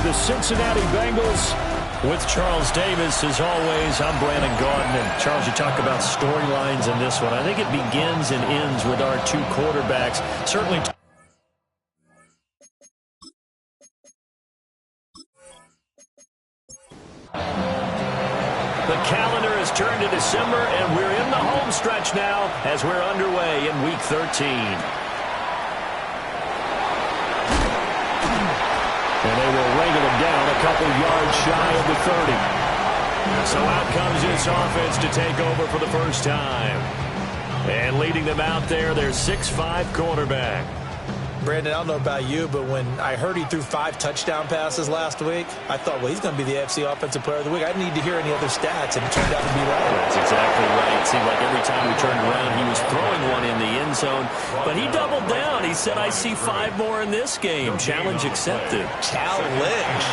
the Cincinnati Bengals. With Charles Davis, as always, I'm Brandon Gaudin. And Charles, you talk about storylines in this one. I think it begins and ends with our two quarterbacks. Certainly. The calendar has turned to December, and we're in the home stretch now as we're underway in Week 13. And they will wrangle him down a couple yards shy of the 30. So out comes this offense to take over for the first time. And leading them out there, their 6'5" quarterback. Brandon, I don't know about you, but when I heard he threw 5 touchdown passes last week, I thought, well, he's going to be the AFC Offensive Player of the Week. I didn't need to hear any other stats, and it turned out to be right. That's exactly right. It seemed like every time we turned around, he was throwing one in the end zone. But he doubled down. He said, I see 5 more in this game. Challenge accepted. Challenge.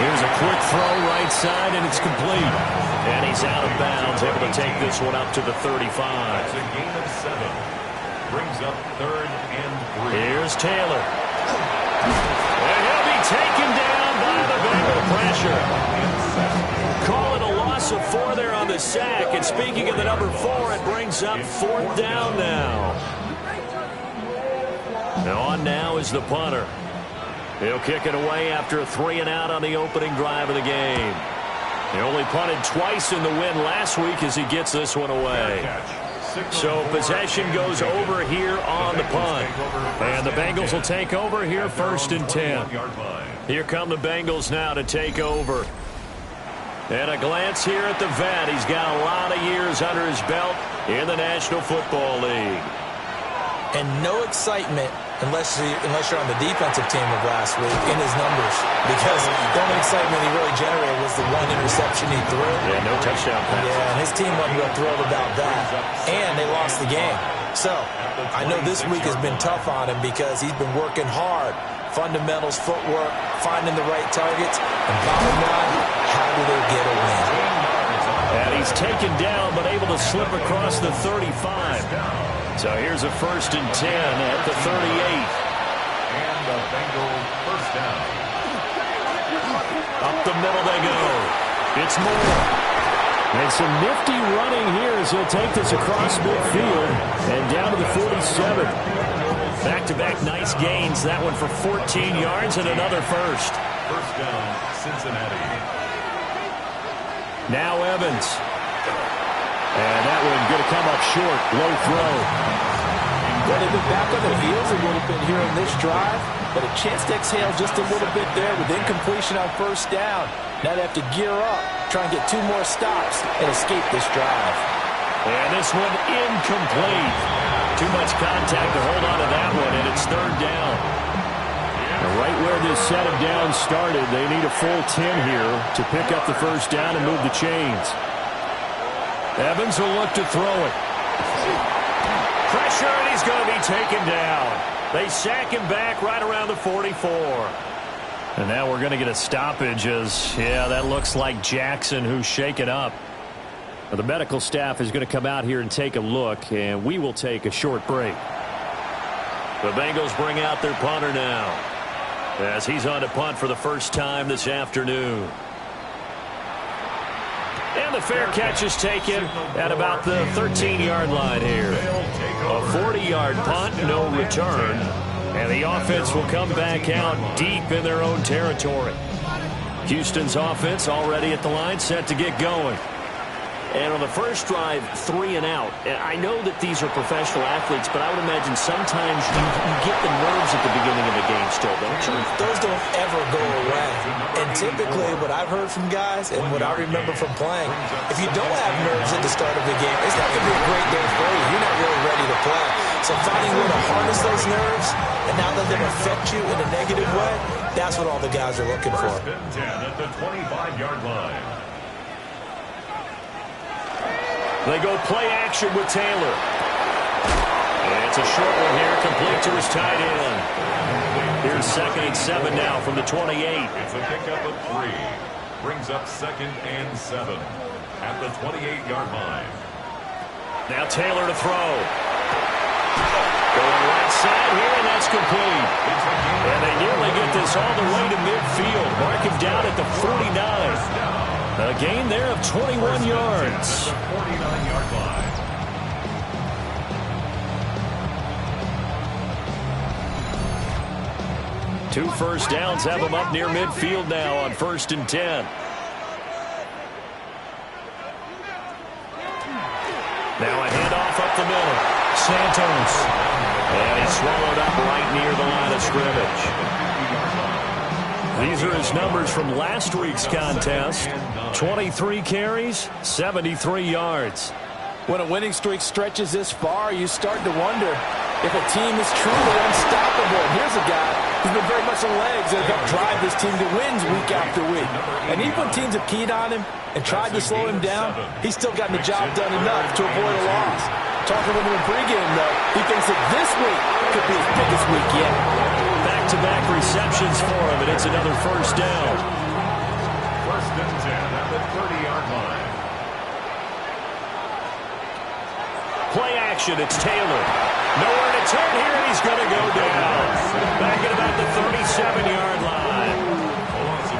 Here's a quick throw right side, and it's complete. And he's out of bounds, able to take this one up to the 35. It's a gain of 7. Brings up 3rd and 3. Here's Taylor. And he'll be taken down by the Bengal pressure. Call it a loss of 4 there on the sack. And speaking of the number 4, it brings up 4th down now. And on now is the punter. He'll kick it away after a 3-and-out on the opening drive of the game. He only punted twice in the win last week as he gets this one away. So possession goes over here on the punt. And the Bengals will take over here 1st and 10. Here come the Bengals now to take over. And a glance here at the vet. He's got a lot of years under his belt in the National Football League. And no excitement unless you're on the defensive team of last week in his numbers. Because the only excitement he really generated was the 1 interception he threw. Yeah, no touchdown pass. Yeah, and his team wasn't real thrilled about that. And they lost the game. So, I know this week has been tough on him because he's been working hard. Fundamentals, footwork, finding the right targets. And bottom line, how do they get a win? And he's taken down but able to slip across the 35. So here's a 1st and 10 at the 38. And the Bengals first down. Up the middle they go. It's Moore. And some nifty running here as he'll take this across midfield and down to the 47. Back-to-back nice gains. That one for 14 yards and another first. First down, Cincinnati. Now Evans. And that one going to come up short. Low throw. Well, they've been back on their heels a little bit here in this drive, but a chance to exhale just a little bit there with incompletion on 1st down. Now they have to gear up, try and get 2 more stops, and escape this drive. And this one incomplete. Too much contact to hold on to that one, and it's 3rd down. And right where this set of downs started, they need a full 10 here to pick up the 1st down and move the chains. Evans will look to throw it. Pressure, and he's going to be taken down. They sack him back right around the 44. And now we're going to get a stoppage as, yeah, that looks like Jackson who's shaken up. Now, the medical staff is going to come out here and take a look, and we will take a short break. The Bengals bring out their punter now as he's on to punt for the first time this afternoon. And the fair catch is taken at about the 13-yard line here. A 40-yard punt, no return. And the offense will come back out deep in their own territory. Houston's offense already at the line, set to get going. And on the first drive, 3 and out. I know that these are professional athletes, but I would imagine sometimes you get the nerves at the beginning of the game still, don't you? Those don't ever go away. And typically what I've heard from guys and what I remember from playing, if you don't have nerves at the start of the game, it's not going to be a great day for you. You're not really ready to play. So finding a way to harness those nerves and not let them affect you in a negative way, that's what all the guys are looking for. First and 10 at the 25-yard line. They go play action with Taylor. And it's a short one here, complete to his tight end. Here's 2nd and 7 now from the 28. It's a pickup of 3. Brings up 2nd and 7 at the 28-yard line. Now Taylor to throw. Going right side here, and that's complete. And they nearly get this all the way to midfield. Mark him down at the 49. A gain there of 21 yards. 49-yard line. Two first downs have them up near midfield now on 1st and 10. Now a handoff up the middle. Santos. And he's swallowed up right near the line of scrimmage. These are his numbers from last week's contest. 23 carries, 73 yards. When a winning streak stretches this far, you start to wonder if a team is truly unstoppable. And here's a guy who's been very much on legs that have helped drive this team to wins week after week. And even when teams have keyed on him and tried to slow him down, he's still gotten the job done enough to avoid a loss. Talking with him in pregame, though, he thinks that this week could be his biggest week yet. Back-to-back receptions for him, and it's another first down. 1st and 10 at the 30-yard line. Play action, it's Taylor. Nowhere to turn here, and he's going to go down. Back at about the 37-yard line.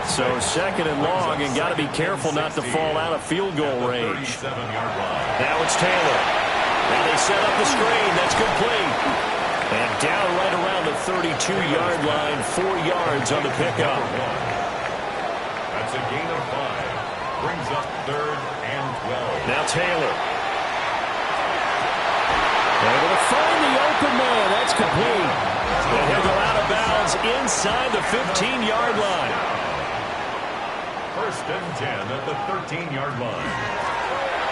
So 2nd and long, and got to be careful not to fall out of field goal range. Now it's Taylor. Now they set up the screen. That's complete. And down right around the 32-yard line, 4 yards on the pickup. That's a gain of 5. Brings up 3rd and 12. Now Taylor. Able to find the open man. That's complete. And he'll go out of bounds inside the 15-yard line. 1st and 10 at the 13-yard line.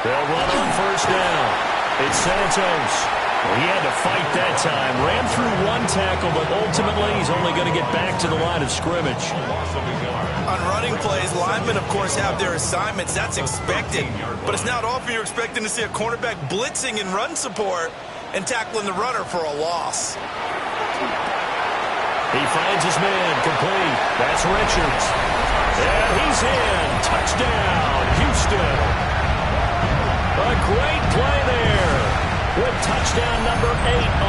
They'll run on first down. It's Santos. He had to fight that time. Ran through one tackle, but ultimately he's only going to get back to the line of scrimmage. On running plays, linemen, of course, have their assignments. That's expected. But it's not often you're expecting to see a cornerback blitzing in run support and tackling the runner for a loss. He finds his man. Complete. That's Richards. And he's in. Touchdown, Houston. A great play there with touchdown number 8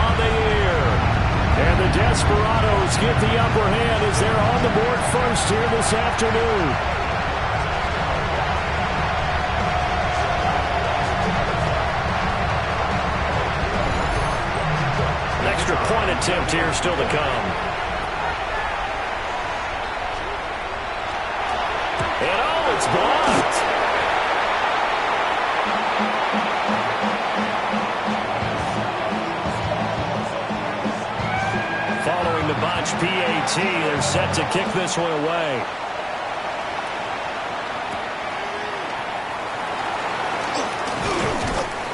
on the year. And the Desperados get the upper hand as they're on the board first here this afternoon. An extra point attempt here still to come. And oh, it's blocked. Following the botch PAT, they're set to kick this one away.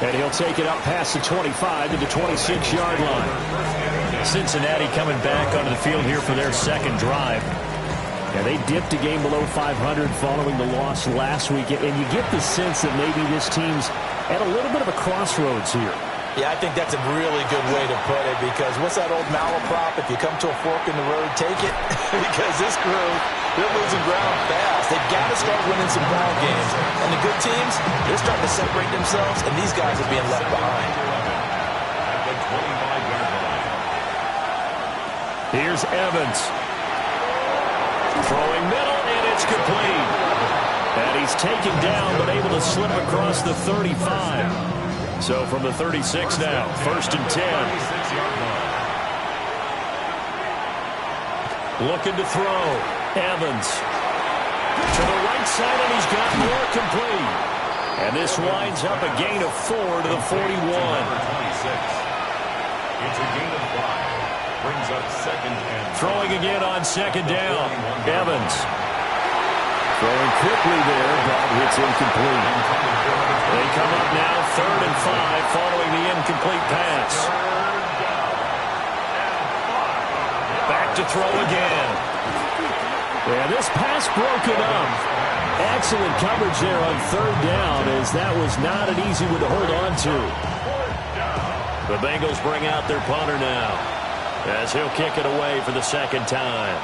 And he'll take it up past the 25 to the 26-yard line. Cincinnati coming back onto the field here for their second drive. Yeah, they dipped a game below 500 following the loss last week. And you get the sense that maybe this team's at a little bit of a crossroads here. Yeah, I think that's a really good way to put it, because what's that old malaprop? If you come to a fork in the road, take it. Because this crew, they're losing ground fast. They've got to start winning some ball games. And the good teams, they're starting to separate themselves, and these guys are being left behind. At the 25-yard line. Here's Evans. Throwing middle, and it's complete. And he's taken down, but able to slip across the 35. So from the 36 now, 1st and 10. Looking to throw. Evans. To the right side, and he's got more complete. And this winds up a gain of 4 to the 41. It's a gain of 5. Brings up 2nd and... Throwing again on 2nd down. Evans. Throwing quickly there, but it's incomplete. They come up now 3rd and 5 following the incomplete pass. Back to throw again. And this pass broken up. Excellent coverage there on 3rd down, as that was not an easy one to hold on to. The Bengals bring out their punter now, as he'll kick it away for the 2nd time.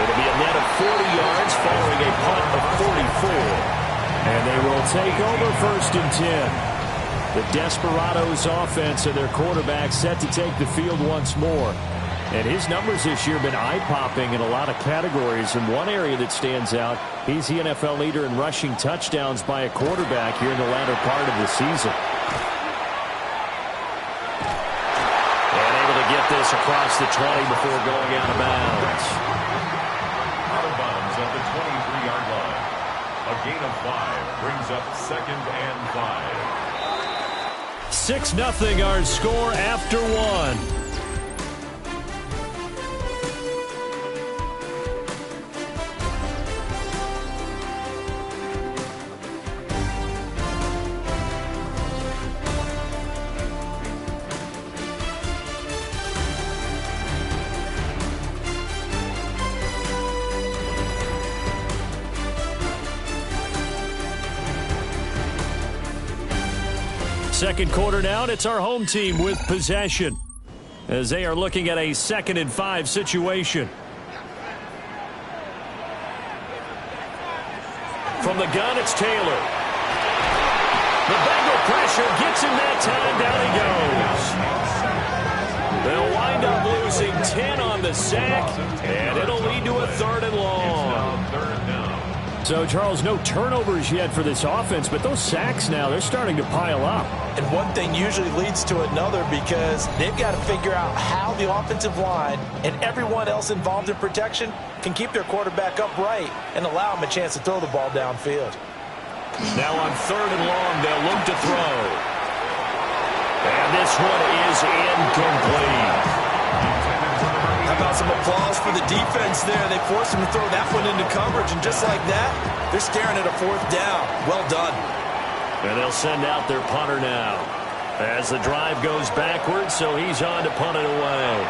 It'll be a net of 40 yards following a punt of 44. And will take over 1st and 10. The Desperados offense and their quarterback set to take the field once more. And his numbers this year have been eye-popping in a lot of categories. In one area that stands out, he's the NFL leader in rushing touchdowns by a quarterback here in the latter part of the season. And able to get this across the 20 before going out of bounds. Out of bounds at the 23-yard line. A gain of 5 brings up 2nd and 5. 6-0 our score after 1. Second quarter now, and it's our home team with possession as they are looking at a 2nd and 5 situation. From the gun, it's Taylor. The Bengal pressure gets him that time. Down he goes. They'll wind up losing 10 on the sack, and it'll lead to a 3rd and long. So, Charles, no turnovers yet for this offense, but those sacks now, they're starting to pile up. And one thing usually leads to another because they've got to figure out how the offensive line and everyone else involved in protection can keep their quarterback upright and allow him a chance to throw the ball downfield. Now on 3rd and long, they'll look to throw. And this one is incomplete. How about some applause for the defense there? They forced him to throw that one into coverage, and just like that, they're staring at a 4th down. Well done. And they'll send out their punter now as the drive goes backwards, so he's on to punt it away.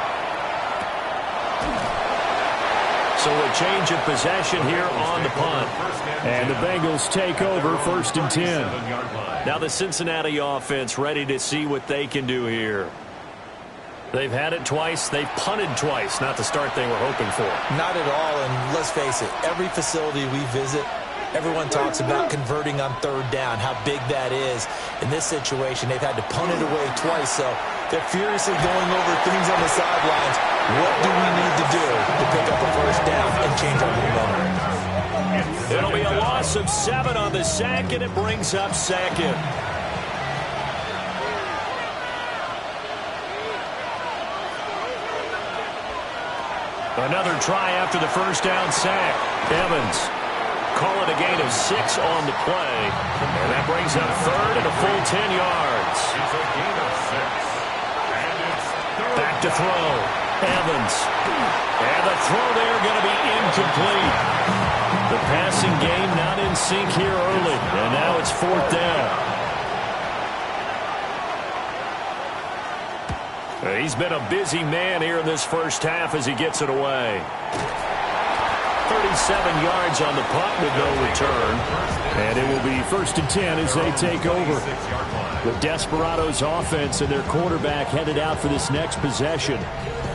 So a change of possession here on the punt. And the Bengals take over 1st and 10. Now the Cincinnati offense ready to see what they can do here. They've had it twice. They've punted twice. Not the start they were hoping for. Not at all, and let's face it, every facility we visit, everyone talks about converting on 3rd down, how big that is. In this situation, they've had to punt it away twice, so they're furiously going over things on the sidelines. What do we need to do to pick up a 1st down and change our momentum? It'll be a loss of 7 on the sack, and it brings up 2nd. Another try after the 1st down sack. Evans call it a gain of 6 on the play. And that brings up 3rd and a full 10 yards. It's a gain of 6. And it's Back to throw. Evans. And the throw there going to be incomplete. The passing game not in sync here early. And now it's 4th down. He's been a busy man here in this first half as he gets it away. 37 yards on the punt with no return. And it will be 1st and 10 as they take over. The Desperados offense and their quarterback headed out for this next possession.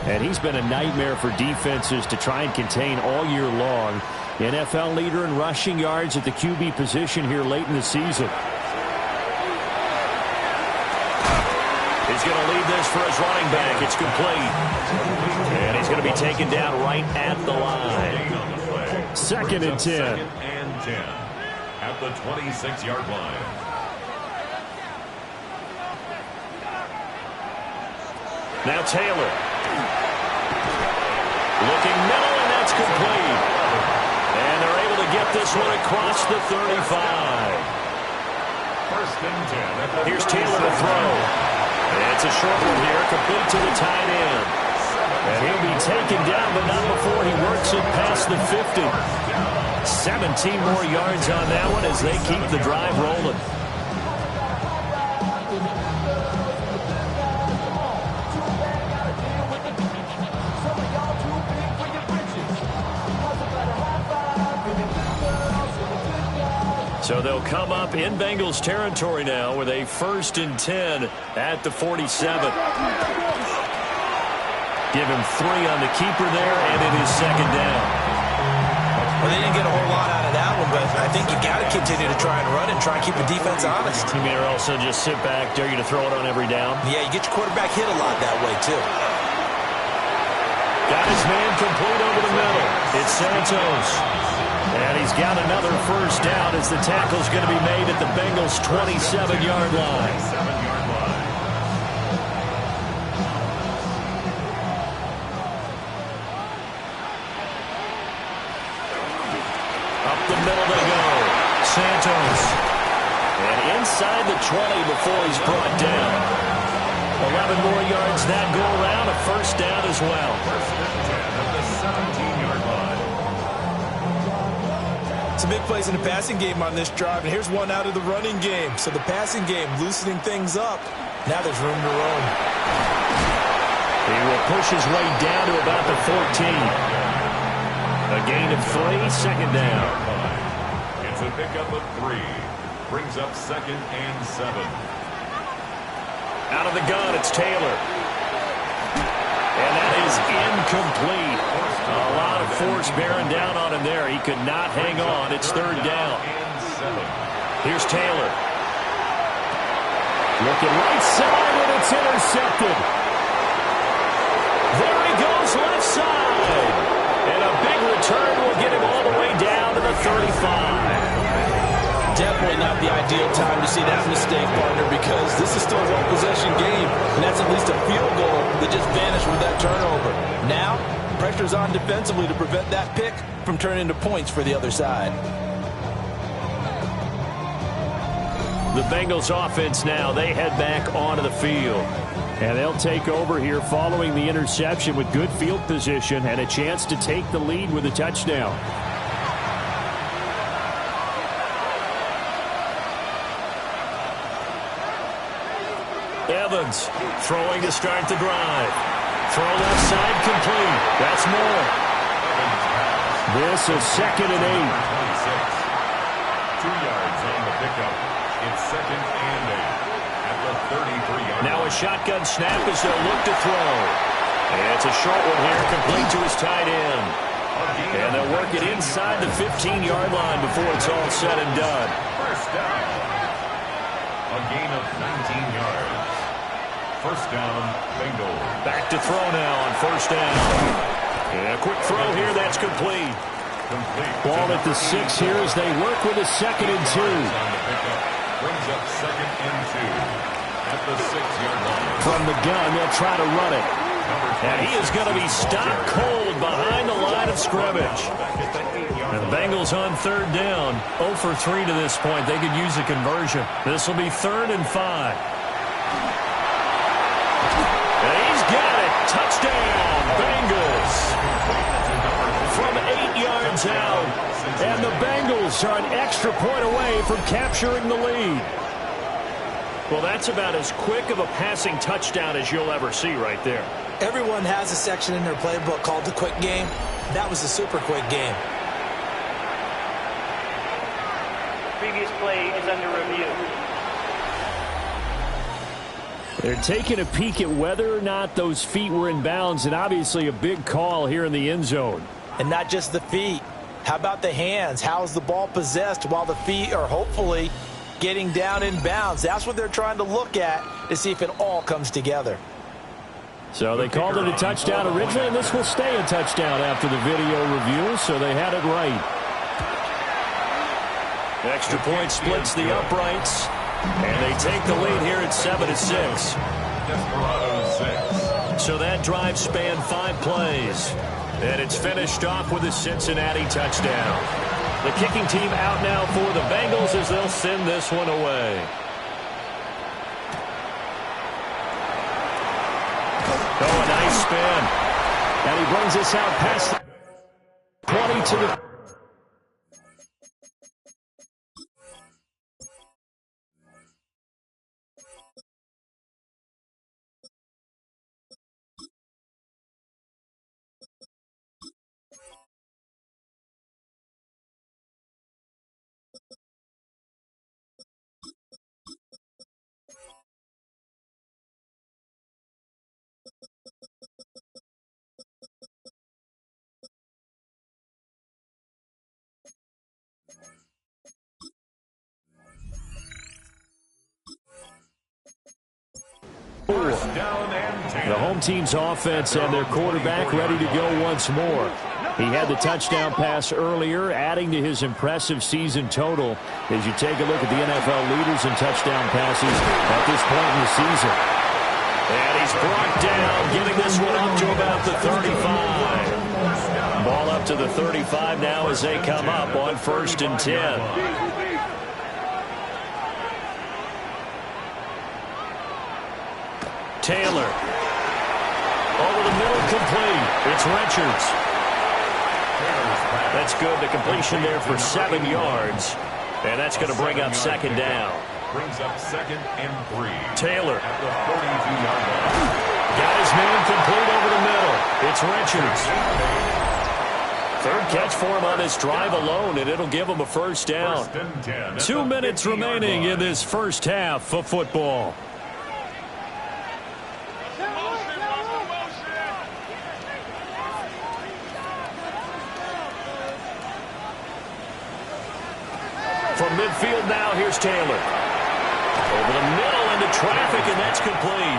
And he's been a nightmare for defenses to try and contain all year long. NFL leader in rushing yards at the QB position here late in the season. He's going to lead this for his running back. It's complete. And he's going to be taken down right at the line. 2nd and 10. 2nd and 10 at the 26-yard line. Now Taylor. Looking middle, and that's complete. And they're able to get this one across the 35. 1st and 10. Here's Taylor to throw. It's a short one here, complete to the tight end. And he'll be taken down, but not before he works it past the 50. 17 more yards on that one as they keep the drive rolling. So they'll come up in Bengals territory now with a 1st and 10 at the 47. Give him 3 on the keeper there, and it is 2nd down. Well, they didn't get a whole lot out of that one. but I think you got to continue to try and run and try and keep the defense honest. You mean also just sit back, dare you to throw it on every down? Yeah, you get your quarterback hit a lot that way, too. Got his man complete over the middle. It's Santos. And he's got another first down as the tackle's going to be made at the Bengals' 27-yard line. Up the middle they go. Santos. And inside the 20 before he's brought down. 11 more yards that go around. A first down as well. First and 10 at the 17-yard line. Some big plays in the passing game on this drive, and here's one out of the running game. So the passing game loosening things up. Now there's room to roam. He will push his way down to about the 14. A gain of 3, second down. It's a pickup of 3. Brings up second and 7. Out of the gun, it's Taylor. And that is incomplete. A lot of force bearing down on him there. He could not hang on. It's third down. Here's Taylor. Looking right side, and it's intercepted. There he goes, left side. And a big return will get him all the way down to the 35. Definitely not the ideal time to see that mistake, partner, because this is still a one-possession game, and that's at least a field goal that just vanished with that turnover. Now, pressure's on defensively to prevent that pick from turning into points for the other side. The Bengals offense now, they head back onto the field. And they'll take over here following the interception with good field position and a chance to take the lead with a touchdown. Evans throwing to start the drive. Throw left side complete. That's more. This is second and 8. 2 yards on the pickup. It's second and 8 at the 33-yard line. Now a shotgun snap as they'll look to throw. And it's a short one here, complete to his tight end. And they'll work it inside the 15-yard line before it's all said and done. First down. A gain of 19 yards. First down, Bengals. Back to throw now on first down. And a quick throw here, that's complete. Ball at the 6 here as they work with a second and 2. Brings up second and 2 at the 6-yard line. From the gun, they'll try to run it. And he is going to be stopped cold behind the line of scrimmage. And the Bengals on third down, 0 for 3 to this point. They could use a conversion. This will be 3rd and 5. And he's got it. Touchdown, Bengals. From 8 yards out. And the Bengals are an extra point away from capturing the lead. Well, that's about as quick of a passing touchdown as you'll ever see right there. Everyone has a section in their playbook called the quick game. That was a super quick game. Previous play is under review. They're taking a peek at whether or not those feet were in bounds, and obviously a big call here in the end zone. And not just the feet. How about the hands? How is the ball possessed while the feet are hopefully getting down in bounds? That's what they're trying to look at to see if it all comes together. So they called it a touchdown originally, and this will stay a touchdown after the video review, so they had it right. Extra point splits the uprights, and they take the lead here at 7-6. Desperados 6. So that drive spanned 5 plays, and it's finished off with a Cincinnati touchdown. The kicking team out now for the Bengals as they'll send this one away. Oh, a nice spin. And he brings us out past the 20 to the The home team's offense and their quarterback ready to go once more. He had the touchdown pass earlier, adding to his impressive season total as you take a look at the NFL leaders in touchdown passes at this point in the season. And he's brought down, getting this one up to about the 35. Ball up to the 35 now as they come up on 1st and 10. Taylor. Over the middle, complete. It's Richards. That's good. The completion there for 7 yards. And that's going to bring up 2nd down. Brings up 2nd and 3. Taylor. At the 42-yard line. Got his man complete over the middle. It's Richards. 3rd catch for him on this drive alone, and it'll give him a 1st down. 1st and 10 2 minutes remaining in this first half of football. From midfield now, here's Taylor. Over the middle into traffic, and that's complete.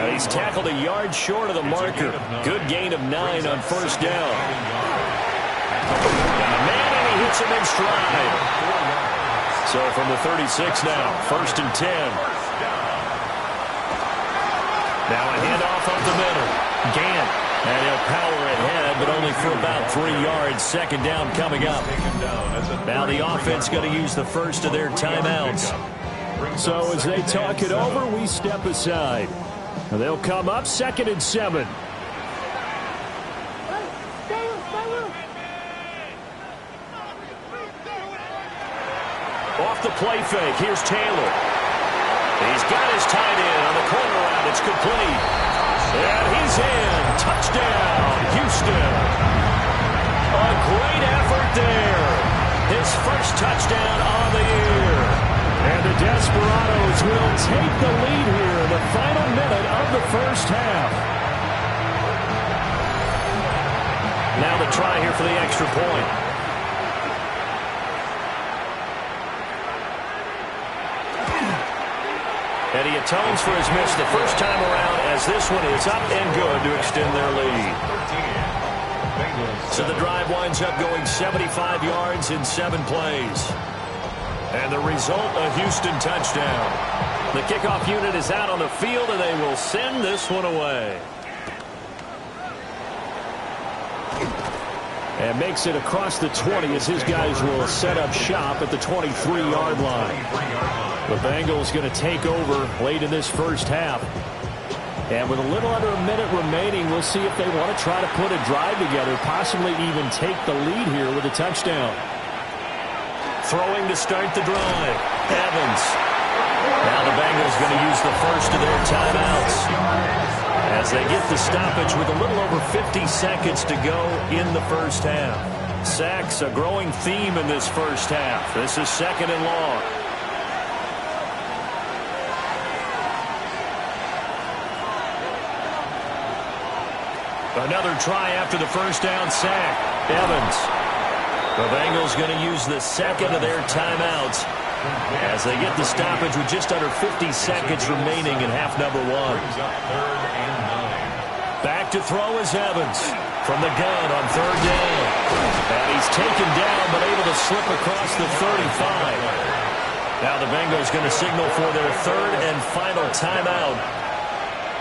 And he's tackled a yard short of the marker. Good gain of 9 on 1st down. Man, and he hits him in stride. So from the 36 now, 1st and 10. Now a handoff up the middle. Gant. And he'll power ahead, but only for about 3 yards. 2nd down coming up. Now the offense going to use the first of their timeouts. So as they talk it over, we step aside. They'll come up 2nd and 7. Off the play fake, here's Taylor. He's got his tight end on the corner route. It's complete. And he's in. Touchdown, Houston. A great effort there. His first touchdown on the year. And the Desperados will take the lead here in the final minute of the first half. Now the try here for the extra point. And he atones for his miss the first time around as this one is up and good to extend their lead. So the drive winds up going 75 yards in 7 plays. And the result, a Houston touchdown. The kickoff unit is out on the field, and they will send this one away. And makes it across the 20 as his guys will set up shop at the 23-yard line. The Bengals going to take over late in this first half. And with a little under a minute remaining, we'll see if they want to try to put a drive together, possibly even take the lead here with a touchdown. Throwing to start the drive. Evans. Now the Bengals going to use the first of their timeouts as they get the stoppage with a little over 50 seconds to go in the first half. Sacks, a growing theme in this first half. This is 2nd and long. Another try after the first down sack. Evans. The Bengals going to use the second of their timeouts as they get the stoppage with just under 50 seconds remaining in half number 1. Back to throw is Evans from the gun on 3rd down. And he's taken down but able to slip across the 35. Now the Bengals going to signal for their 3rd and final timeout,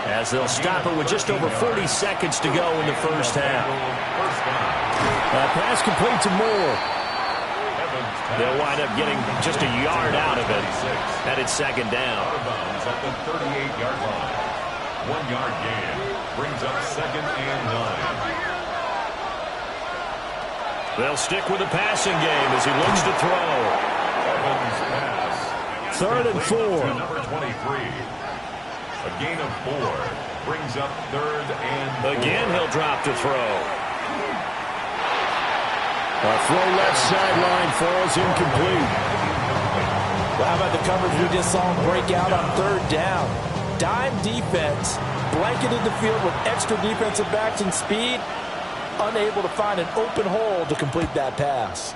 as they'll stop it with just over 40 seconds to go in the first half. Pass complete to Moore. They'll wind up getting just a yard out of it. And it's 2nd down. At the 38-yard line. 1 yard gain. Brings up 2nd and 9. They'll stick with the passing game as he looks to throw. Evans pass. 3rd and 4. To number 23. A gain of 4 brings up 3rd and 4. Again, he'll drop to throw. A throw left sideline falls incomplete. Well, how about the coverage we just saw him break out on 3rd down? Dime defense, blanketed the field with extra defensive backs and speed, unable to find an open hole to complete that pass.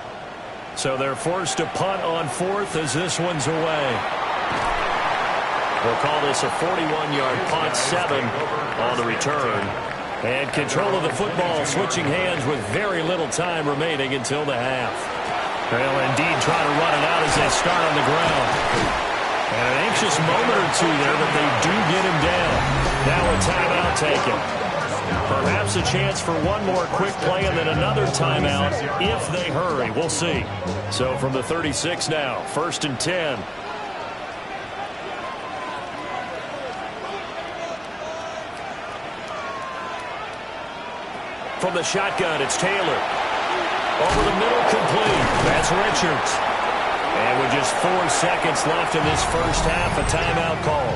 So they're forced to punt on 4th as this one's away. We'll call this a 41-yard punt, 7 on the return. And control of the football switching hands with very little time remaining until the half. They'll indeed try to run it out as they start on the ground. And an anxious moment or two there, but they do get him down. Now a timeout taken. Perhaps a chance for one more quick play and then another timeout if they hurry. We'll see. So from the 36 now, 1st and 10. From the shotgun, it's Taylor. Over the middle, complete. That's Richards. And with just 4 seconds left in this first half, a timeout call.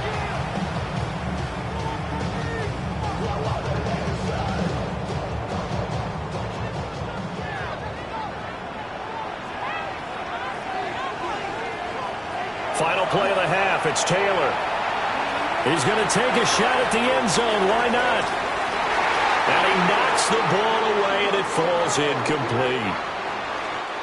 Final play of the half, it's Taylor. He's going to take a shot at the end zone. Why not? And he knocks the ball away, and it falls incomplete.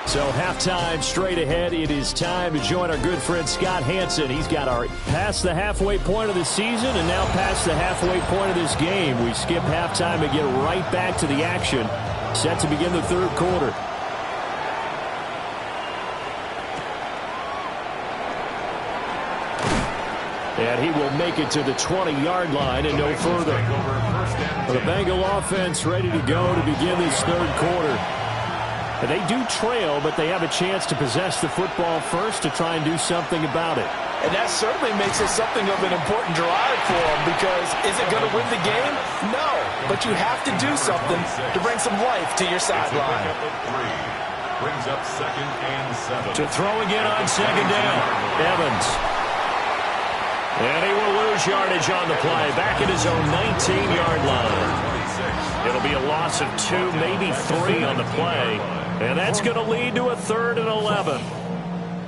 So halftime straight ahead. It is time to join our good friend Scott Hanson. He's got our past the halfway point of the season and now past the halfway point of this game. We skip halftime and get right back to the action. Set to begin the third quarter. And he will make it to the 20-yard line and no further. The Bengal offense ready to go to begin this third quarter. They do trail, but they have a chance to possess the football first to try and do something about it. And that certainly makes it something of an important drive for them, because is it going to win the game? No, but you have to do something to bring some life to your sideline. Brings up 2nd and 7. To throw again on 2nd down, Evans. And he will lose yardage on the play, back at his own 19-yard line. It'll be a loss of 2, maybe 3 on the play. And that's going to lead to a 3rd and 11.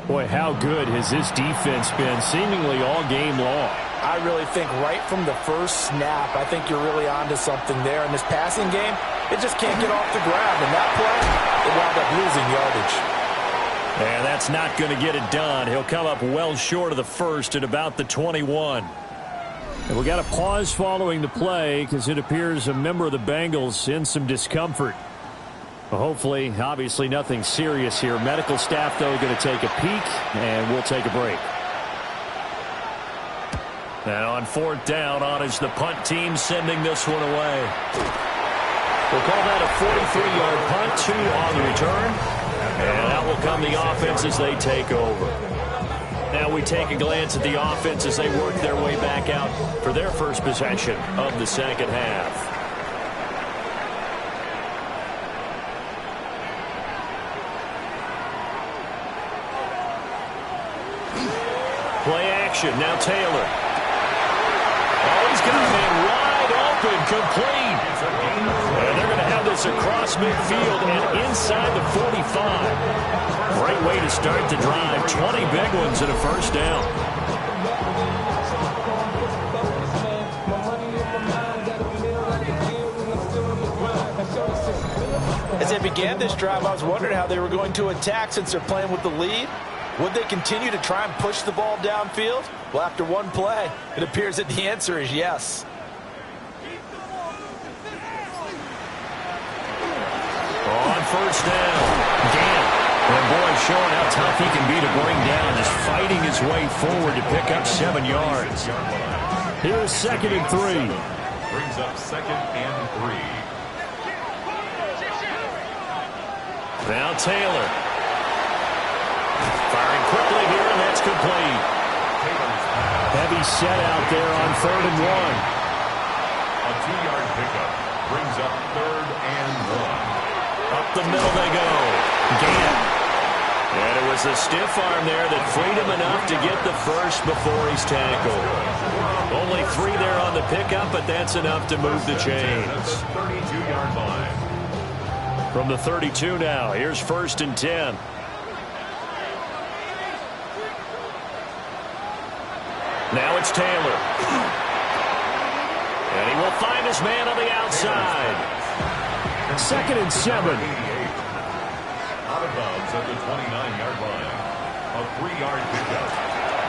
Boy, how good has this defense been seemingly all game long? I really think right from the first snap, I think you're really onto something there. In this passing game, it just can't get off the ground. And that play, it wound up losing yardage. And that's not going to get it done. He'll come up well short of the first at about the 21. And we got a pause following the play because it appears a member of the Bengals in some discomfort. Well, hopefully, obviously nothing serious here. Medical staff, though, going to take a peek, and we'll take a break. And on 4th down, on is the punt team sending this one away. We'll call that a 43-yard punt, 2 on the return. And out will come the offense as they take over. Now we take a glance at the offense as they work their way back out for their first possession of the second half. Play action, now Taylor. Oh, he's got a man wide open, complete. And they're going to have this across midfield and inside the 45. Great way to start the drive. 20 big ones and a first down. As they began this drive, I was wondering how they were going to attack since they're playing with the lead. Would they continue to try and push the ball downfield? Well, after one play, it appears that the answer is yes. On first down, Gant. And boy, showing how tough he can be to bring down, is fighting his way forward to pick up 7 yards. Here's 2nd and 3. Brings up 2nd and 3. Now Taylor. Firing quickly here, and that's complete. Heavy set out there on 3rd and 1. A 2-yard pickup brings up 3rd and 1. Up the middle they go. Gant. And it was the stiff arm there that freed him enough to get the first before he's tackled. Only 3 there on the pickup, but that's enough to move the chains. 32-yard line. From the 32 now, here's 1st and 10. Now it's Taylor. And he will find his man on the outside. 2nd and 7. Out of bounds at the 29-yard line. A 3-yard pickup.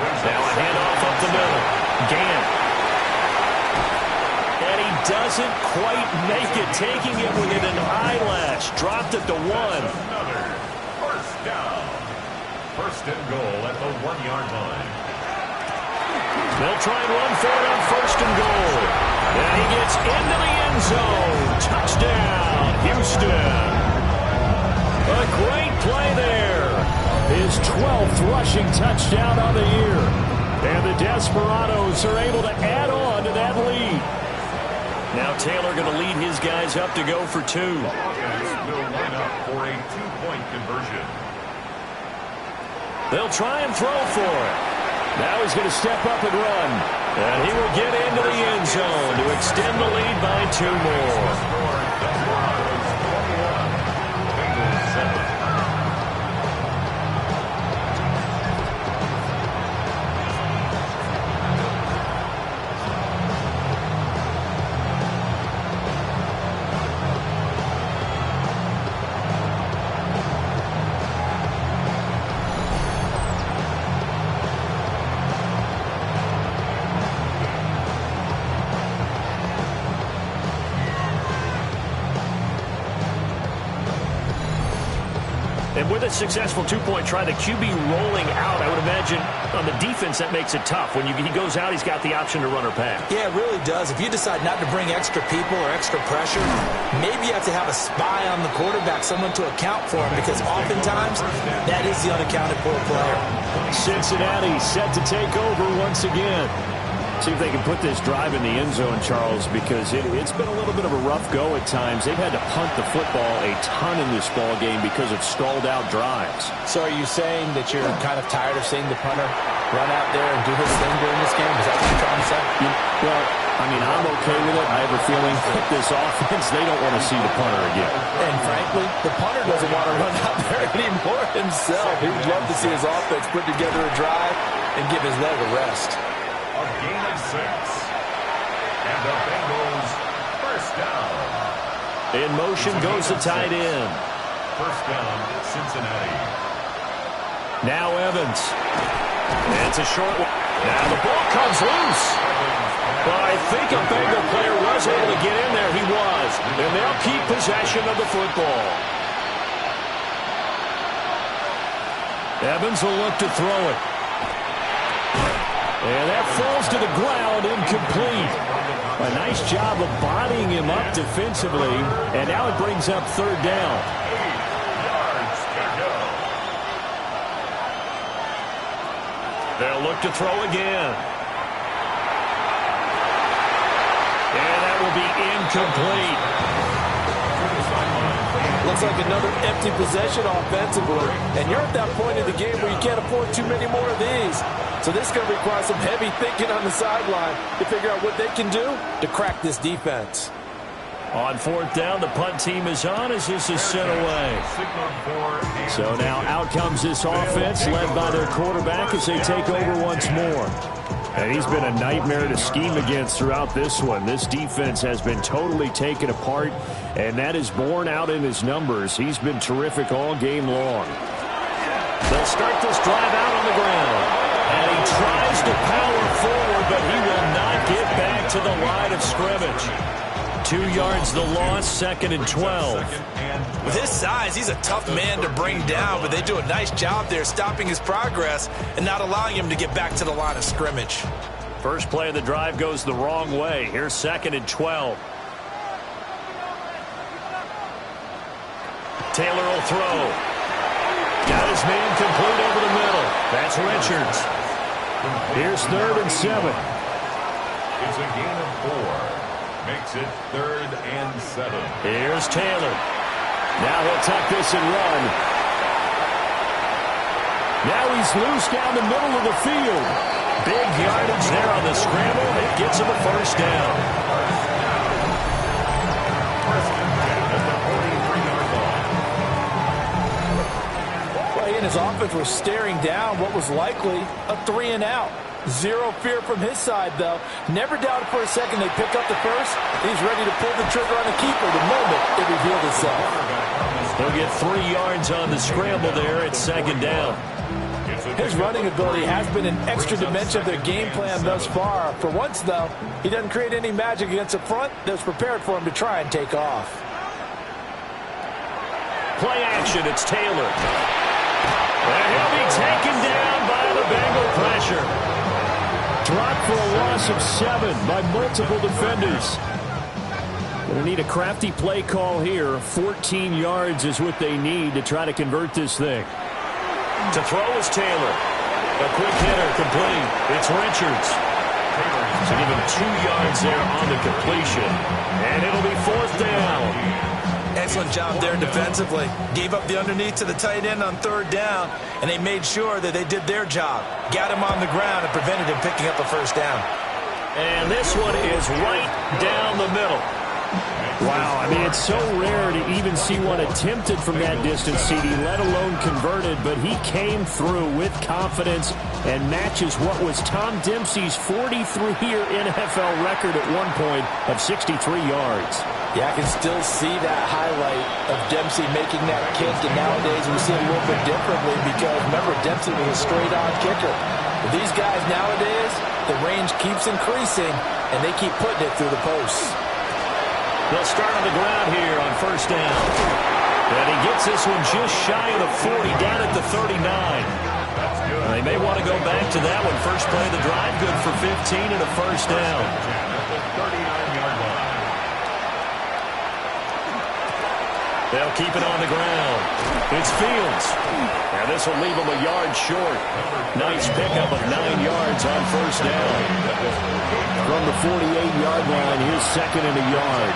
Now a handoff up the middle. Gant. And he doesn't quite make it, taking it within an eyelash. Dropped at the 1. Another first down. First and goal at the 1-yard line. They'll try and run for it on first and goal. And he gets into the end zone. Touchdown, Houston. A great play there. His 12th rushing touchdown on the year. And the Desperados are able to add on to that lead. Now Taylor going to lead his guys up to go for 2. The offense will line up for a 2-point conversion. They'll try and throw for it. Now he's going to step up and run. And he will get into the end zone to extend the lead by 2 more. Desperados 21, Bengals 7. And with a successful 2-point try, the QB rolling out, I would imagine on the defense that makes it tough. When he goes out, he's got the option to run or pass. Yeah, it really does. If you decide not to bring extra people or extra pressure, maybe you have to have a spy on the quarterback, someone to account for him, because oftentimes that is the unaccounted for player. Cincinnati set to take over once again. See if they can put this drive in the end zone, Charles, because it's been a little bit of a rough go at times. They've had to punt the football a ton in this ball game because of stalled-out drives. So are you saying that you're kind of tired of seeing the punter run out there and do his thing during this game? Is that what you're trying to say? Well, I mean, I'm okay with it. I have a feeling that this offense, they don't want to see the punter again. And frankly, the punter doesn't want to run out there anymore himself. He would love to see his offense put together a drive and give his leg a rest. A gain of 6. And the Bengals first down. In motion goes the tight end. First down, Cincinnati. Now Evans. And it's a short one. Now the ball comes loose. But I think a Bengal player was able to get in there. He was. And they'll keep possession of the football. Evans will look to throw it. And that falls to the ground, incomplete. A nice job of bodying him up defensively. And now it brings up third down. 8 yards to go. They'll look to throw again. And that will be incomplete. Looks like another empty possession offensively. And you're at that point in the game where you can't afford too many more of these. So this is going to require some heavy thinking on the sideline to figure out what they can do to crack this defense. On fourth down, the punt team is on as this is sent away. So now out comes this offense led by their quarterback as they take over once more. And he's been a nightmare to scheme against throughout this one. This defense has been totally taken apart, and that is borne out in his numbers. He's been terrific all game long. They'll start this drive out on the ground. And he tries to power forward, but he will not get back to the line of scrimmage. 2 yards the loss, 2nd and 12. With his size, he's a tough man to bring down, but they do a nice job there stopping his progress and not allowing him to get back to the line of scrimmage. First play of the drive goes the wrong way. Here's 2nd and 12. Taylor will throw. Got his man complete over the middle. That's Richards. Here's 3rd and 7. It's a gain of 4. Makes it 3rd and 7. Here's Taylor. Now he'll tuck this and run. Now he's loose down the middle of the field. Big yardage there on the scramble. It gets him a first down. First and 10 at the 43-yard line. Well, he and his offense were staring down what was likely a 3-and-out. Zero fear from his side, though. Never doubted for a second they pick up the first. He's ready to pull the trigger on the keeper the moment it revealed itself. He'll get 3 yards on the scramble there at 2nd down. It's a His running ability has been an extra dimension of their game plan thus far. For once, though, he doesn't create any magic against the front that's prepared for him to try and take off. Play action, it's Taylor. And he'll be taken down by the Bengal pressure. Dropped for a loss of 7 by multiple defenders. Going to need a crafty play call here. 14 yards is what they need to try to convert this thing. To throw is Taylor. A quick hitter, complete. It's Richards. To give him 2 yards there on the completion. And it'll be 4th down. Excellent job there defensively. Gave up the underneath to the tight end on 3rd down, and they made sure that they did their job. Got him on the ground and prevented him picking up a 1st down. And this one is right down the middle. Wow, I mean, it's so rare to even see one attempted from that distance, CD, let alone converted, but he came through with confidence and matches what was Tom Dempsey's 43-year NFL record at one point of 63 yards. Yeah, I can still see that highlight of Dempsey making that kick, and nowadays we see it a little bit differently because, remember, Dempsey was a straight-on kicker. But these guys nowadays, the range keeps increasing, and they keep putting it through the posts. They'll start on the ground here on 1st down. And he gets this one just shy of the 40, down at the 39. They may want to go back to that one. First play of the drive, good for 15 and a 1st down. They'll keep it on the ground. It's Fields. And this will leave him a yard short. Nice pickup of 9 yards on 1st down. From the 48-yard line, here's 2nd and a yard.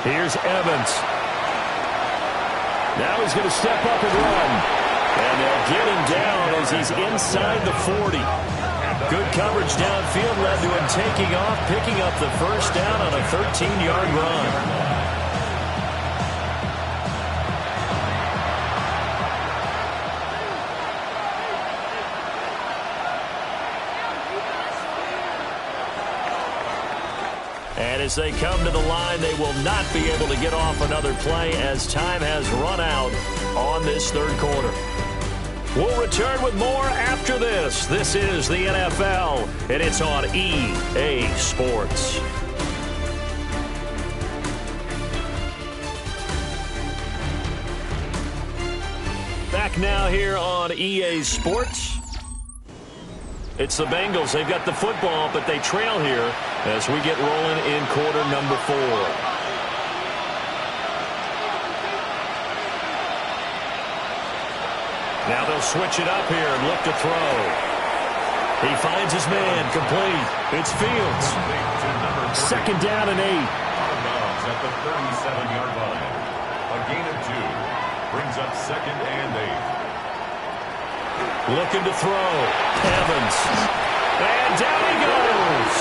Here's Evans. Now he's going to step up and run. And they'll get him down as he's inside the 40. Good coverage downfield led to him taking off, picking up the 1st down on a 13-yard run. And as they come to the line, they will not be able to get off another play as time has run out on this 3rd quarter. We'll return with more after this. This is the NFL, and it's on EA Sports. Back now here on EA Sports. It's the Bengals. They've got the football, but they trail here as we get rolling in quarter number 4. Now they'll switch it up here and look to throw. He finds his man, complete. It's Fields. 2nd down and 8. At the 37-yard line. A gain of 2. Brings up 2nd and 8. Looking to throw. Evans. And down he goes.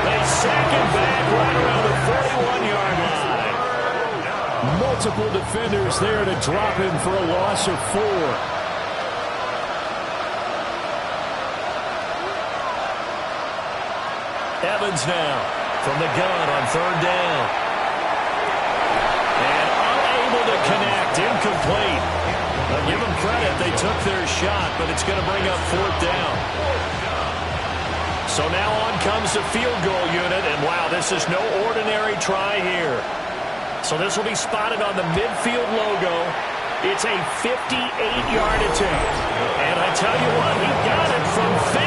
They sack him back right around the 41-yard line. Multiple defenders there to drop him for a loss of 4. Evans now from the gun on 3rd down. And unable to connect, incomplete. I'll give them credit, they took their shot, but it's going to bring up 4th down. So now on comes the field goal unit, and wow, this is no ordinary try here. So this will be spotted on the midfield logo. It's a 58-yard attempt. And I tell you what, he got it from 58.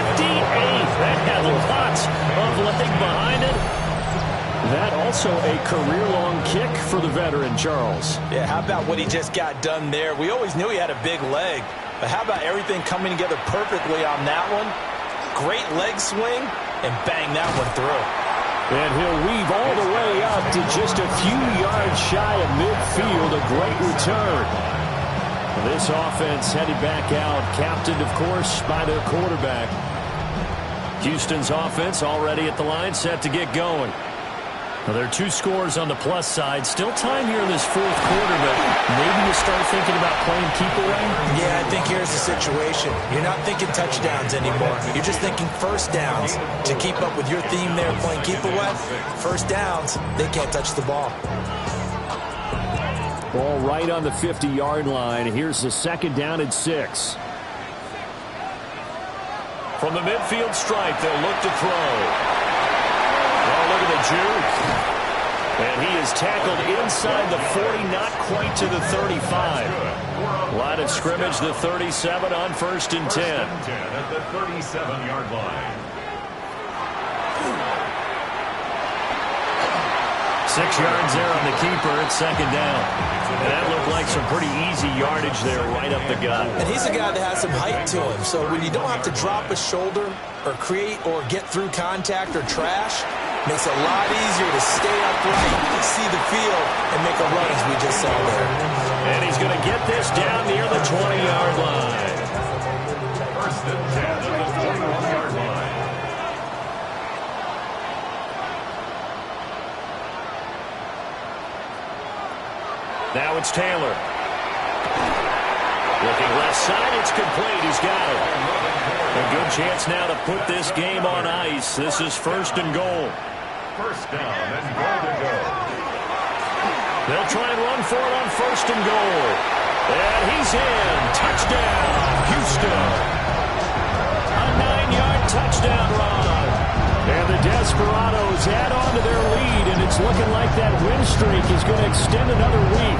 That had lots of leg behind it. That also a career-long kick for the veteran, Charles. Yeah, how about what he just got done there? We always knew he had a big leg, but how about everything coming together perfectly on that one? Great leg swing, and bang that one through. And he'll weave all the way up to just a few yards shy of midfield. A great return. This offense headed back out, captained, of course, by their quarterback. Houston's offense already at the line, set to get going. Well, there are two scores on the plus side. Still time here in this fourth quarter, but maybe you start thinking about playing keep away? Yeah, I think here's the situation. You're not thinking touchdowns anymore. You're just thinking first downs. To keep up with your theme there playing keep away, first downs, they can't touch the ball. Ball right on the 50-yard line. Here's the second down and 6. From the midfield stripe, they'll look to throw. Oh, look at the juke. And he is tackled inside the 40, not quite to the 35. Line of scrimmage, the 37 on 1st and 10. At the 37-yard line. 6 yards there on the keeper. It's second down. And that looked like some pretty easy yardage there right up the gut. And he's a guy that has some height to him. So when you don't have to drop a shoulder or create or get through contact or trash, makes it a lot easier to stay upright, see the field, and make a run as we just saw there. And he's going to get this down near the 20-yard line. 1st and 10 at the 21-yard line. Now it's Taylor. Looking left side, it's complete. He's got it. A good chance now to put this game on ice. This is 1st and goal. 1st down and goal to go. They'll try and run for it on 1st and goal. And he's in. Touchdown, Houston. A 9-yard touchdown run. And the Desperados add on to their lead, and it's looking like that win streak is going to extend another week.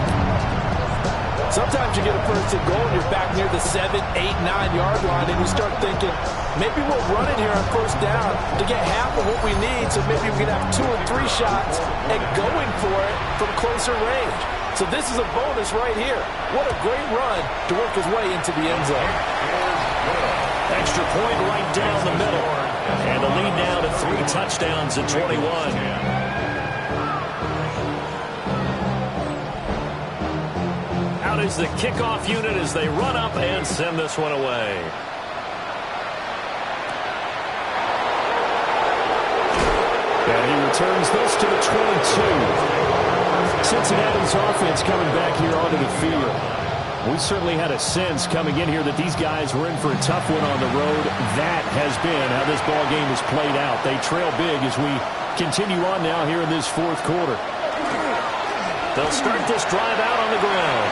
Sometimes you get a 1st and goal and you're back near the 7, 8, 9-yard line, and you start thinking, maybe we'll run it here on 1st down to get half of what we need, so maybe we can have 2 or 3 shots and going for it from closer range. So this is a bonus right here. What a great run to work his way into the end zone. Extra point right down the middle. And the lead now to 3 touchdowns at 21. Out is the kickoff unit as they run up and send this one away. And he returns this to the 22. Cincinnati's offense coming back here onto the field. We certainly had a sense coming in here that these guys were in for a tough one on the road. That has been how this ball game has played out. They trail big as we continue on now here in this fourth quarter. They'll start this drive out on the ground.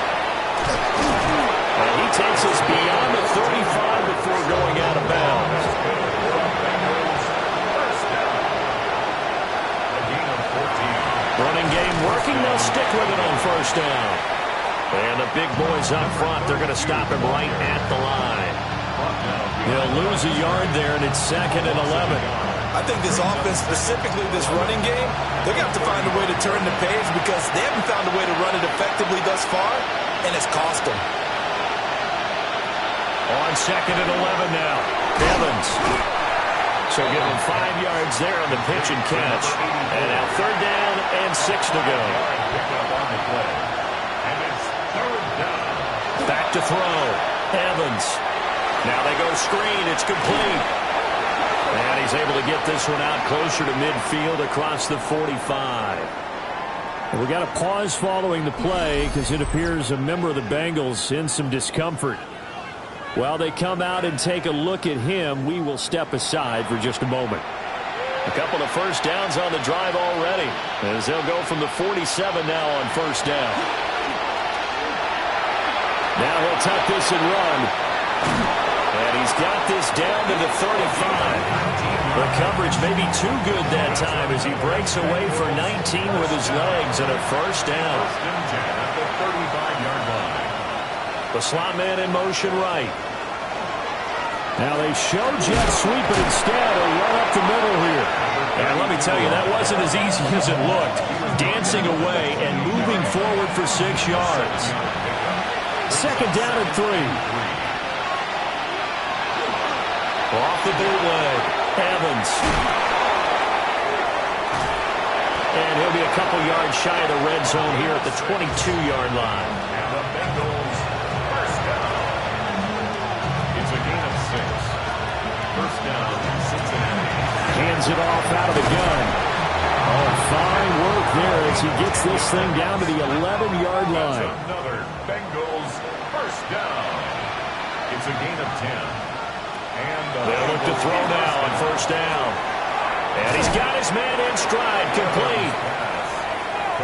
And he takes us beyond the 35 before going out of bounds. Running game working. They'll stick with it on 1st down. And the big boys up front, they're going to stop him right at the line. They'll lose a yard there, and it's 2nd and 11. I think this offense, specifically this running game, they're going to have to find a way to turn the page because they haven't found a way to run it effectively thus far, and it's cost them. On 2nd and 11 now. Evans. So give him 5 yards there on the pitch and catch. And now 3rd down and 6 to go. Back to throw. Evans. Now they go screen. It's complete. And he's able to get this one out closer to midfield across the 45. We got a pause following the play because it appears a member of the Bengals in some discomfort. While they come out and take a look at him, we will step aside for just a moment. A couple of 1st downs on the drive already, as they'll go from the 47 now on 1st down. Now he'll tuck this and run. And he's got this down to the 35. The coverage may be too good that time as he breaks away for 19 with his legs and a 1st down. 1st and 10 at the 35-yard line. The slot man in motion right. Now they show jet sweep, but instead a run up the middle here. And let me tell you, that wasn't as easy as it looked. Dancing away and moving forward for 6 yards. 2nd down and 3. Off the bootleg. Evans. And he'll be a couple yards shy of the red zone here at the 22-yard line. And the Bengals 1st down. It's a gain of 6. 1st down, Cincinnati. Hands it off out of the gun. Oh, fine work there as he gets this thing down to the 11-yard line. Another Bengals first down. It's a gain of 10. And they'll look to throw now on first down. And he's got his man in stride, complete.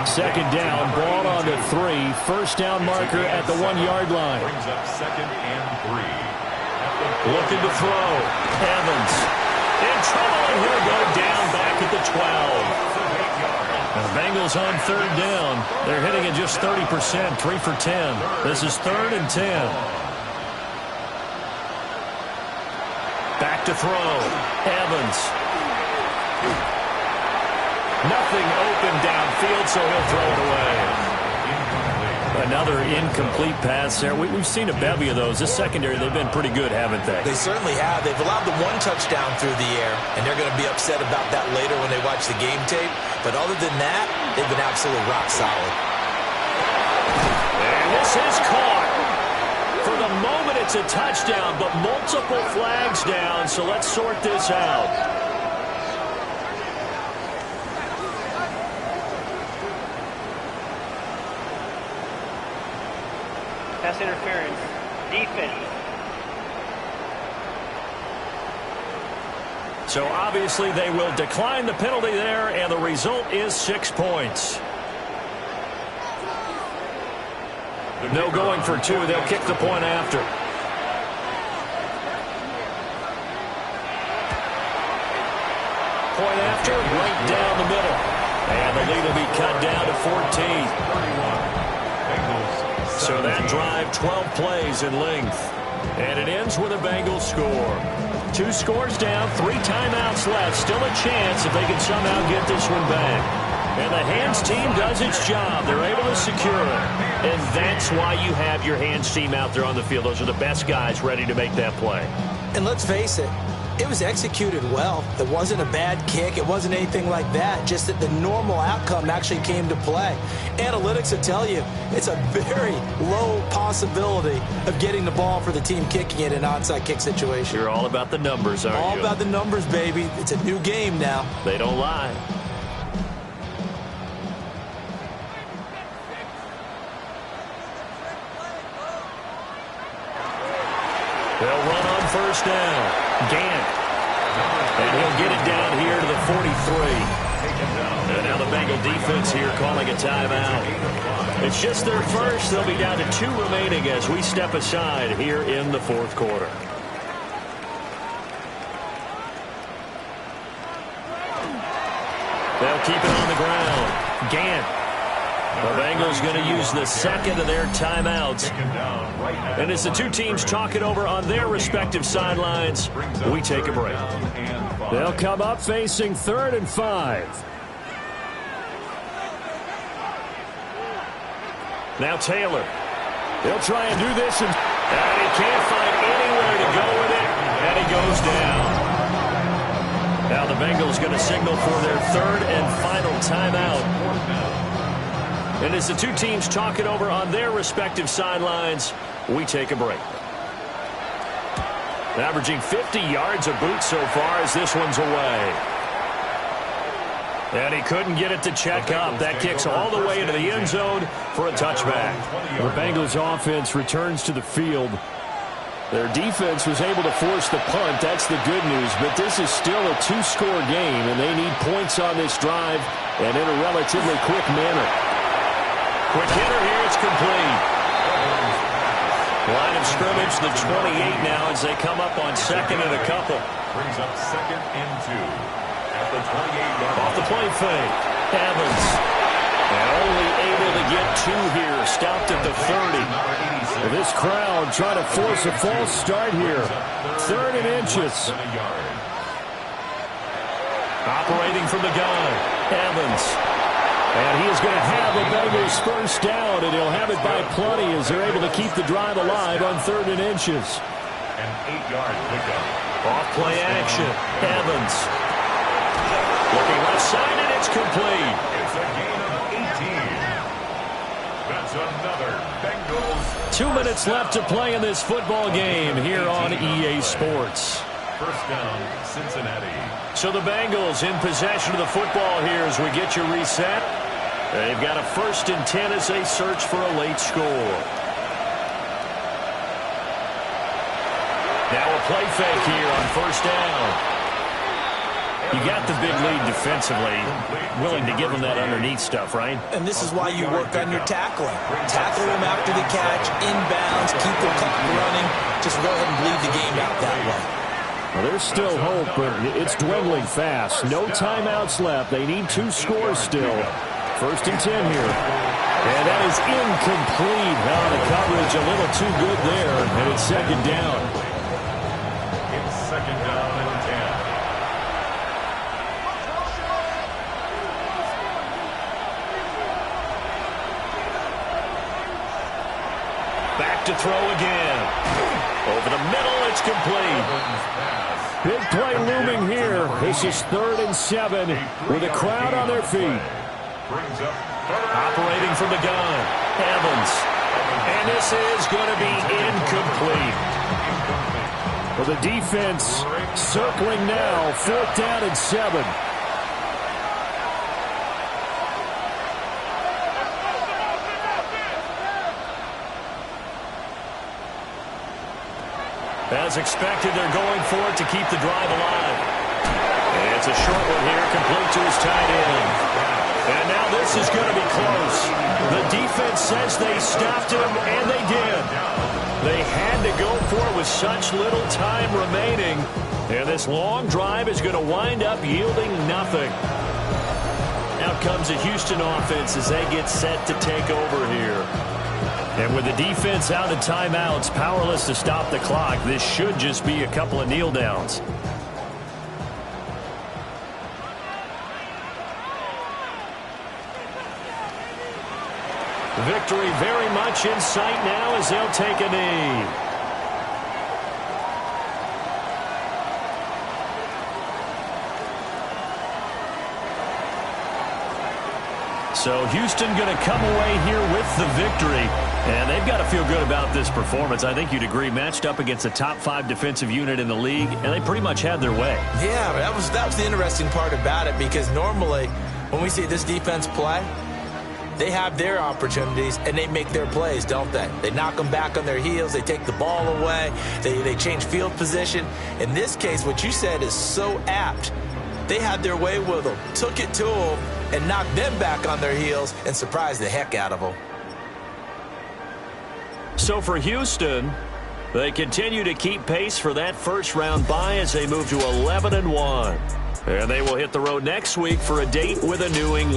Second down, ball on the 3. First down marker at the 1-yard line. Brings up 2nd and 3. Looking to throw. Evans in trouble, and he'll go down back at the 12. Now the Bengals on third down. They're hitting at just 30%, 3 for 10. This is 3rd and 10. Back to throw. Evans. Nothing open downfield, so he'll throw it away. Another incomplete pass there. We've seen a bevy of those. This secondary, they've been pretty good, haven't they? They certainly have. They've allowed the 1 touchdown through the air, and they're going to be upset about that later when they watch the game tape. But other than that, they've been absolutely rock solid. And this is caught. For the moment, it's a touchdown, but multiple flags down, so let's sort this out. Pass interference. Defense. So obviously they will decline the penalty there, and the result is 6 points. No going for 2. They'll kick the point after. Point after, right down the middle. And the lead will be cut down to 14. So that drive, 12 plays in length. And it ends with a Bengals score. 2 scores down, 3 timeouts left. Still a chance if they can somehow get this one back. And the hands team does its job. They're able to secure it. And that's why you have your hands team out there on the field. Those are the best guys ready to make that play. And let's face it, it was executed well. It wasn't a bad kick. It wasn't anything like that. Just that the normal outcome actually came to play. Analytics will tell you it's a very low possibility of getting the ball for the team kicking it in an onside kick situation. You're all about the numbers, aren't you? All about the numbers, baby. It's a new game now. They don't lie. They'll run on first down. Gant. And he'll get it down here to the 43. And now the Bengal defense here calling a timeout. It's just their first. They'll be down to 2 remaining as we step aside here in the 4th quarter. They'll keep it on the ground. Gant. The Bengals going to use the second of their timeouts. And as the 2 teams talk it over on their respective sidelines, we take a break. They'll come up facing 3rd and 5. Now Taylor. They'll try and do this. And he can't find anywhere to go with it. And he goes down. Now the Bengals going to signal for their 3rd and final timeout. And as the 2 teams talk it over on their respective sidelines, we take a break. Averaging 50 yards a boot so far as this one's away. And he couldn't get it to check up. That kicks all the way into the end zone for a touchback. The Bengals offense returns to the field. Their defense was able to force the punt. That's the good news. But this is still a 2-score game, and they need points on this drive and in a relatively quick manner. Quick hitter here, it's complete. Line of scrimmage, the 28 now as they come up on 2nd and a couple. Brings up 2nd and 2 at the 28-yard line. Off the play fake, Evans. And only able to get 2 here, stopped at the 30. Well, this crowd trying to force a false start here. 3rd and inches. Operating from the gun, Evans. And he is going to have the Bengals first down, and he'll have it by plenty as they're able to keep the drive alive on 3rd and inches. An 8-yard pickup. Off play action, Evans. Looking left side, and it's complete. It's a gain of 18. That's another Bengals. 2 minutes left to play in this football game here on EA Sports. First down, Cincinnati. So the Bengals in possession of the football here as we get you reset. They've got a 1st and 10 as they search for a late score. Now a play fake here on 1st down. You got the big lead defensively, willing to give them that underneath stuff, right? And this is why you work on your tackling. Tackle them after the catch, inbounds, keep the clock running. Just go ahead and bleed the game out that way. Well, there's still hope, but it's dwindling fast. No timeouts left. They need 2 scores still. 1st and 10 here. And that is incomplete. Now the coverage a little too good there, and it's 2nd down. It's 2nd down and 10. Back to throw again. Over the middle, it's complete. Big play looming here. This is 3rd and 7 with a crowd on their feet. Operating from the gun, Evans. And this is going to be incomplete. Well, the defense circling now, 4th down and 7. As expected, they're going for it to keep the drive alive. And it's a short one here, complete to his tight end. And now this is going to be close. The defense says they stopped him, and they did. They had to go for it with such little time remaining. And this long drive is going to wind up yielding nothing. Out comes the Houston offense as they get set to take over here. And with the defense out in timeouts, powerless to stop the clock, this should just be a couple of kneel downs. Victory very much in sight now as they'll take a knee. So Houston going to come away here with the victory. And they've got to feel good about this performance. I think you'd agree, matched up against the top 5 defensive unit in the league, and they pretty much had their way. Yeah, that was the interesting part about it, because normally when we see this defense play, they have their opportunities and they make their plays, don't they? They knock them back on their heels. They take the ball away. They change field position. In this case, what you said is so apt. They had their way with them, took it to them, and knocked them back on their heels and surprised the heck out of them. So for Houston, they continue to keep pace for that first-round bye as they move to 11-1. And they will hit the road next week for a date with a New England